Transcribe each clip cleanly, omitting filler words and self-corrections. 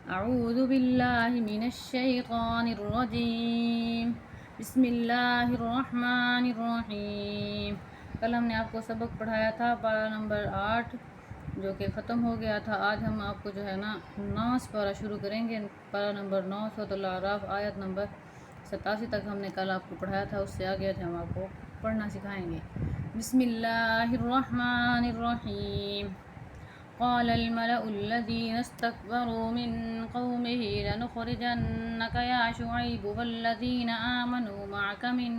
أعوذ بالله من الشيطان الرجيم بسم الله الرحमन الرहीम। कल हमने आपको सबक पढ़ाया था पारा नंबर 8 जो कि ख़त्म हो गया था। आज हम आपको जो है ना नास पारा शुरू करेंगे। पारा नंबर 9 सूरह आराफ आयत नंबर 87 तक हमने कल आपको पढ़ाया था। उससे आगे आज हम आपको पढ़ना सिखाएंगे। बिस्मिल्लाहिर्रहमानिर्रहीम। قال الملأ الذين استكبروا من قومه لنخرجنك يا شعيب والذين آمنوا معك من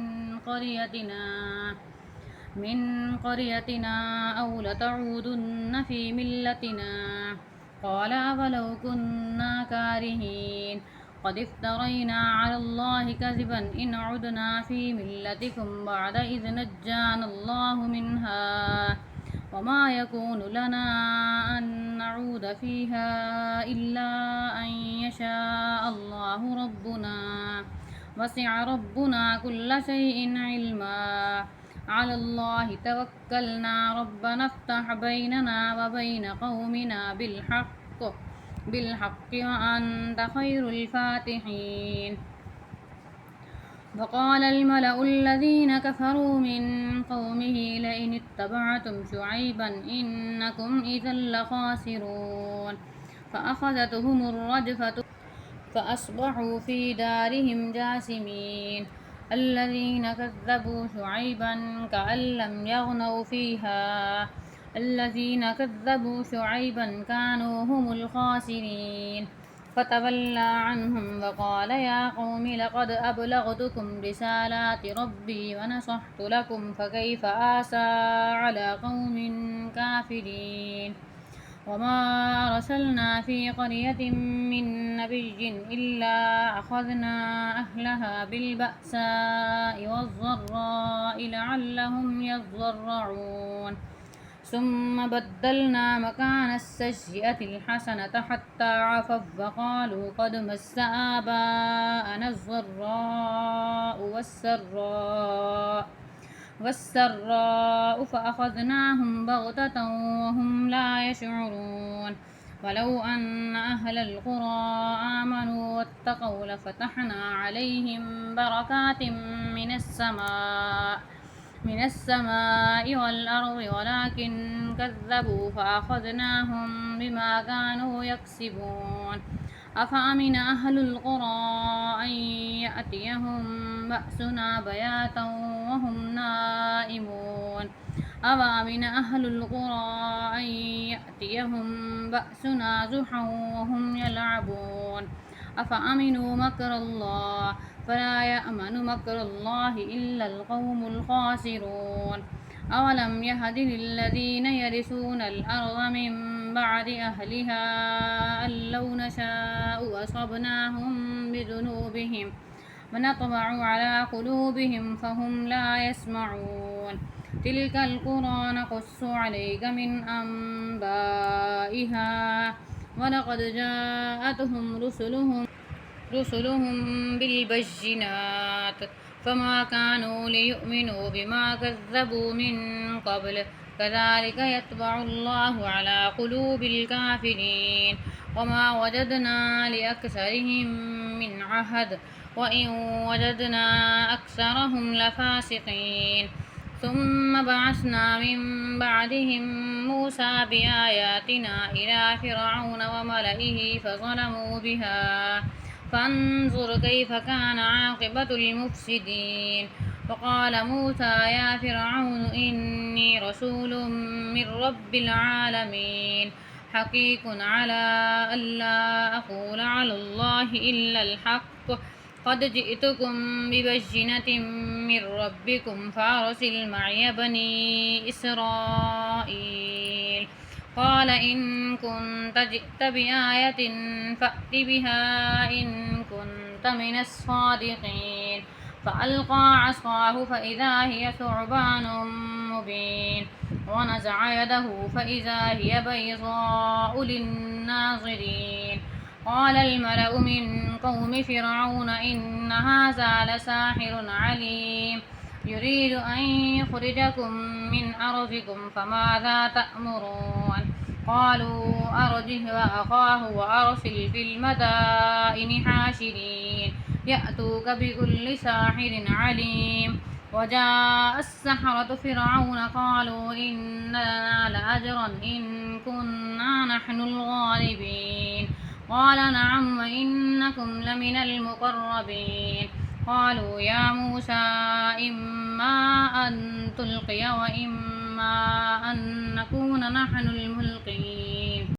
قريتنا أو لتعودن في ملتنا. قال أولو كنا كارهين قد افترينا على الله كذبا إن عدنا في ملتكم بعد إذ نجانا الله منها وما يكون لنا أن نعود فيها إلا أن يشاء الله ربنا وسع ربنا كل شيء علما على الله توكلنا ربنا افتح بيننا وبين قومنا بالحق وأنت خير الفاتحين. وقال الملأ الذين كفروا من قومه لئن اتبعتم شعيبا إنكم إذا لخاسرون. فأخذتهم الرجفة فأصبحوا في دارهم جاثمين. الذين كذبوا شعيبا كأن لم يغنوا فيها الذين كذبوا شعيبا كانوا هم الخاسرين. فتولى عنهم وقال يا قوم لقد أبلغتكم رسالات ربي ونصحت لكم فكيف آسى على قوم كافرين. وما أرسلنا في قرية من نبي إلا أخذنا أهلها بالبأساء والضراء لعلهم يضرعون. ثم بدلنا مكان السيئة الحسنة حتى عفوا وقالوا قد مس آباءنا الضراء والسراء فأخذناهم بغتة وهم لا يشعرون. ولو أن أهل القرى آمنوا واتقوا لفتحنا عليهم بركات من السماء والأرض ولكن كذبوا فأخذناهم بما كانوا يكسبون. أفأمن أهل القرى أن يأتيهم بأسنا بياتا وهم نائمون. أفأمن أهل القرى أن يأتيهم بأسنا زحا وهم يلعبون. أفأمنوا مكر الله فلا يأمن مكر الله إلا القوم الخاسرون. أولم يهد للذين يرثون الأرض من بعد أهلها أن لو نشاء أصبناهم بذنوبهم ونطبع على قلوبهم فهم لا يسمعون. تلك القرى نقص عليك من أنبائها ولقد جاءتهم رسلهم بالبينات فما كانوا ليؤمنوا بما كذبوا من قبل كذلك يطبع الله على قلوب الكافرين. وما وجدنا لأكثرهم من عهد وإن وجدنا أكثرهم لفاسقين. ثم بعثنا من بعدهم موسى بآياتنا إلى فرعون وملئه فظلموا بها فانظر كيف كان عاقبة المفسدين. وقال موسى يا فرعون إني رسول من رب العالمين حقيق على ألا أقول على الله إلا الحق قد جئتكم ببينة من ربكم فأرسل معي بني إسرائيل. قال إن كنت جئت بآية فأت بها إن كنت من الصادقين. فألقى عصاه فإذا هي ثعبان مبين ونزع يده فإذا هي بيضاء للناظرين. قال الملأ من قوم فرعون إن هذا لساحر عليم يريد أن يخرجكم من أرضكم فماذا تأمرون. قالوا أرجه وأخاه وأرسل في المدائن حاشرين يأتوك بكل ساحر عليم. وجاء السحرة فرعون قالوا إن لنا لأجرا إن كنا نحن الغالبين. قال نعم وإنكم لمن المقربين. قالوا يا موسى إما أن تلقي وإما أن نكون نحن الملقين.